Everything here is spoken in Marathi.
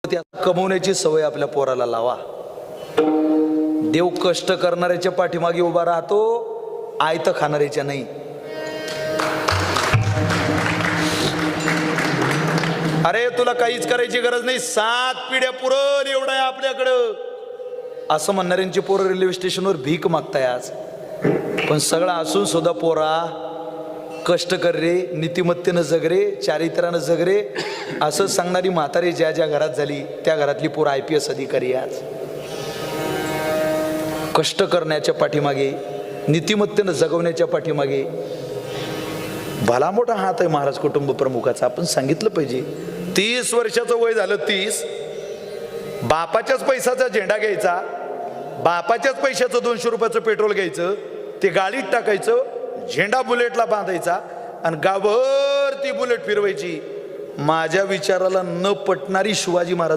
त्या कमवण्याची सवय आपल्या पोराला लावा. देव कष्ट करणाऱ्याच्या पाठीमागे उभा राहतो, आयत खाणाऱ्याच्या नाही. अरे तुला काहीच करायची गरज नाही, 7 पिढ्या पुरल एवढं आहे आपल्याकडं, असं म्हणणाऱ्यांची पोरं रेल्वे स्टेशनवर भीक मागताय आज. पण सगळं असून सुद्धा पोरा कष्ट कर रे, नीतिमत्तेनं जग रे, चारित्र्यानं जग रे, असं सांगणारी म्हातारी ज्या ज्या घरात झाली त्या घरातली पोरं IPS अधिकारी आज. कष्ट करण्याच्या पाठीमागे, नीतिमत्तेनं जगवण्याच्या पाठीमागे भला मोठा हात आहे महाराज कुटुंब प्रमुखाचा. आपण सांगितलं पाहिजे. 30 वर्षाचं वय झालं, 30, बापाच्याच पैशाचा झेंडा घ्यायचा, बापाच्याच पैशाचं 200 रुपयाचं पेट्रोल घ्यायचं, ते गाडीत टाकायचं, झेंडा बुलेटला बांधायचा आणि गावभर ती बुलेट फिरवायची. माझ्या विचाराला न पटणारी शिवाजी महाराज